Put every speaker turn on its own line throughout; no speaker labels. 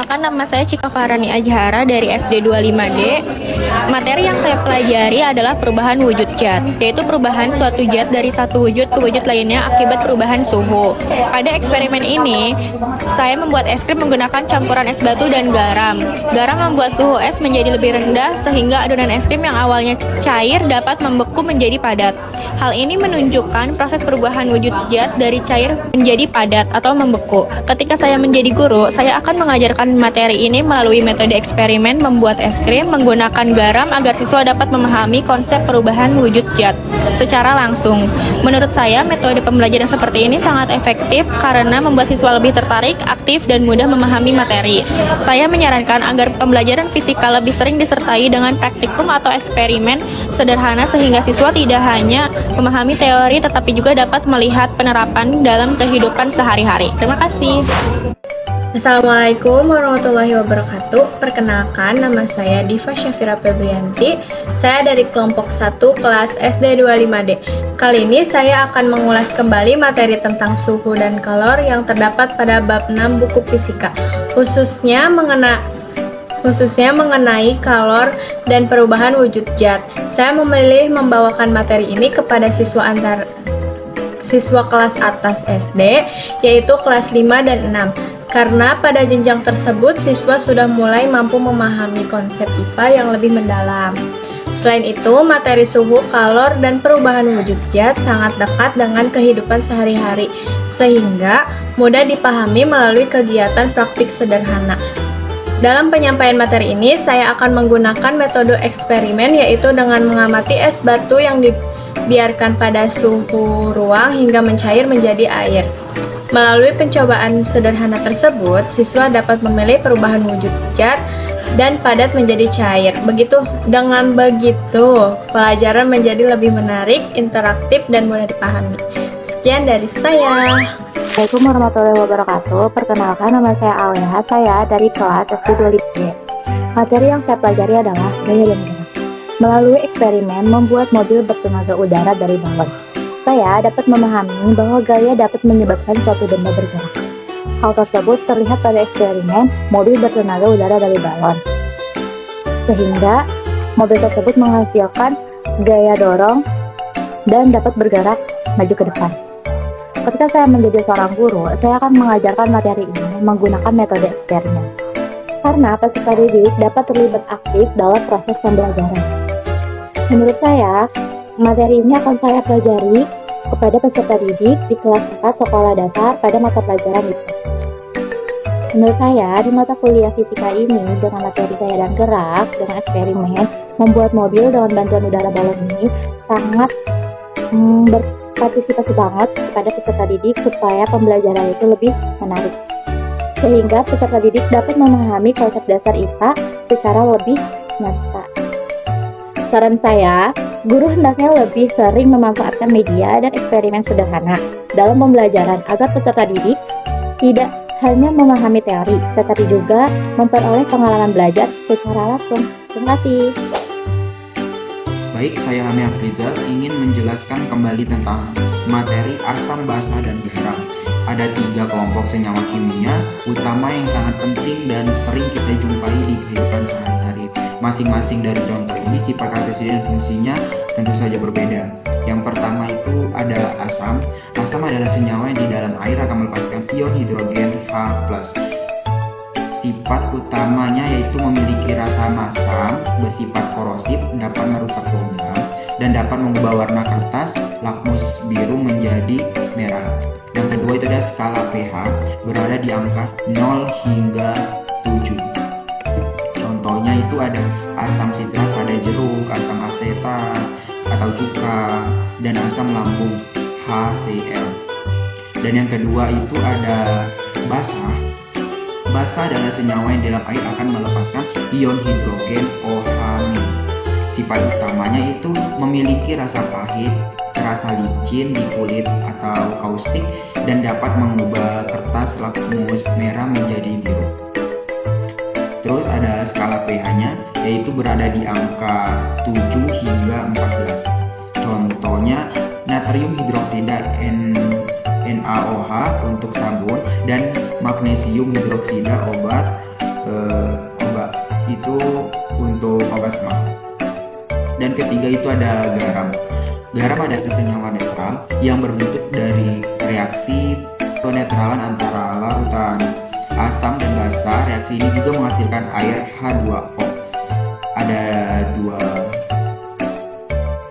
Perkenalkan, nama saya Cika Farani Ajhara dari SD 25D. Materi yang saya pelajari adalah perubahan wujud zat, yaitu perubahan suatu zat dari satu wujud ke wujud lainnya akibat perubahan suhu. Pada eksperimen ini, saya membuat es krim menggunakan campuran es batu dan garam. Garam membuat suhu es menjadi lebih rendah sehingga adonan es krim yang awalnya cair dapat membeku menjadi padat. Hal ini menunjukkan proses perubahan wujud zat dari cair menjadi padat atau membeku. Ketika saya menjadi guru, saya akan mengajarkan materi ini melalui metode eksperimen membuat es krim menggunakan garam agar siswa dapat memahami konsep perubahan wujud zat secara langsung. Menurut saya, metode pembelajaran seperti ini sangat efektif karena membuat siswa lebih tertarik, aktif, dan mudah memahami materi. Saya menyarankan agar pembelajaran fisika lebih sering disertai dengan praktikum atau eksperimen sederhana sehingga siswa tidak hanya memahami teori tetapi juga dapat melihat penerapan dalam kehidupan sehari-hari. Terima kasih.
Assalamualaikum warahmatullahi wabarakatuh. Perkenalkan, nama saya Diva Syafira Febrianti. Saya dari kelompok 1 kelas SD 25D. Kali ini saya akan mengulas kembali materi tentang suhu dan kalor yang terdapat pada bab 6 buku fisika, khususnya mengenai kalor dan perubahan wujud zat. Saya memilih membawakan materi ini kepada siswa kelas atas SD, yaitu kelas 5 dan 6. Karena pada jenjang tersebut siswa sudah mulai mampu memahami konsep IPA yang lebih mendalam. Selain itu, materi suhu, kalor, dan perubahan wujud zat sangat dekat dengan kehidupan sehari-hari, sehingga mudah dipahami melalui kegiatan praktik sederhana. Dalam penyampaian materi ini, saya akan menggunakan metode eksperimen, yaitu dengan mengamati es batu yang dibiarkan pada suhu ruang hingga mencair menjadi air. Melalui pencobaan sederhana tersebut, siswa dapat memilih perubahan wujud zat dan padat menjadi cair. Dengan begitu, pelajaran menjadi lebih menarik, interaktif, dan mudah dipahami. Sekian dari saya.
Assalamualaikum warahmatullahi wabarakatuh. Perkenalkan, nama saya Aleha, saya dari kelas SD 25D. Materi yang saya pelajari adalah gaya dan gerak. Melalui eksperimen membuat mobil bertenaga udara dari balon, saya dapat memahami bahwa gaya dapat menyebabkan suatu benda bergerak. Hal tersebut terlihat pada eksperimen mobil bertenaga udara dari balon, sehingga mobil tersebut menghasilkan gaya dorong dan dapat bergerak maju ke depan. Ketika saya menjadi seorang guru, saya akan mengajarkan materi ini menggunakan metode eksperimen, karena peserta didik dapat terlibat aktif dalam proses pembelajaran. Menurut saya, materi ini akan saya pelajari kepada peserta didik di kelas 4 sekolah dasar pada mata pelajaran itu. Menurut saya, di mata kuliah fisika ini, dengan materi gaya dan gerak, dengan eksperimen, membuat mobil dengan bantuan udara balon ini sangat berpartisipasi banget kepada peserta didik supaya pembelajaran itu lebih menarik. Sehingga peserta didik dapat memahami konsep dasar IPA secara lebih nyata. Saran saya, guru hendaknya lebih sering memanfaatkan media dan eksperimen sederhana dalam pembelajaran agar peserta didik tidak hanya memahami teori, tetapi juga memperoleh pengalaman belajar secara langsung. Terima kasih.
Baik, saya Hami Afrizal ingin menjelaskan kembali tentang materi asam, basa, dan garam. Ada 3 kelompok senyawa kimia utama yang sangat penting dan sering kita jumpai di kehidupan sehari-hari. Masing-masing dari contoh ini sifat karakteristik dan fungsinya tentu saja berbeda. Yang pertama itu ada asam. Asam adalah senyawa yang di dalam air akan melepaskan ion hidrogen H+. Sifat utamanya yaitu memiliki rasa masam, bersifat korosif, dapat merusak logam, dan dapat mengubah warna kertas lakmus biru menjadi merah. Yang kedua itu ada skala pH, berada di angka 0 hingga 7. Contohnya itu ada asam sitrat pada jeruk, asam asetat atau cuka, dan asam lambung HCl. Dan yang kedua itu ada basa. Basa adalah senyawa yang dalam air akan melepaskan ion hidrogen OH-. Sifat utamanya itu memiliki rasa pahit, rasa licin di kulit atau kaustik, dan dapat mengubah kertas lakmus merah menjadi biru. Terus ada skala pH-nya, yaitu berada di angka 7 hingga 14. Contohnya natrium hidroksida NaOH untuk sabun dan magnesium hidroksida obat ke obat. Itu untuk obat mah. Dan ketiga itu ada garam. Garam adalah senyawa netral yang berbentuk dari reaksi penetralan antara larutan asam dan basa. Reaksi ini juga menghasilkan air H2O. Ada dua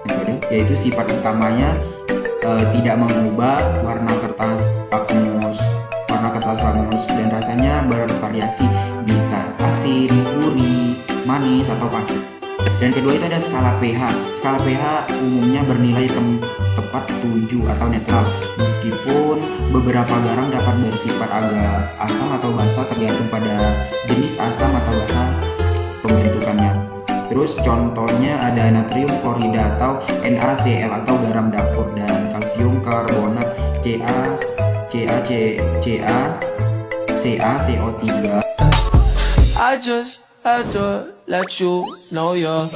metode, yaitu sifat utamanya tidak mengubah warna kertas lakmus dan rasanya bervariasi, bisa asin, gurih, manis atau pahit. Dan kedua itu ada skala pH. Skala pH umumnya bernilai tepat 7 atau netral, meskipun beberapa garam dapat bersifat agak asam atau basa tergantung pada jenis asam atau basa pembentukannya. Terus contohnya ada natrium klorida atau NaCl atau garam dapur, dan kalsium karbonat CaCO3.
I just had to let you know you're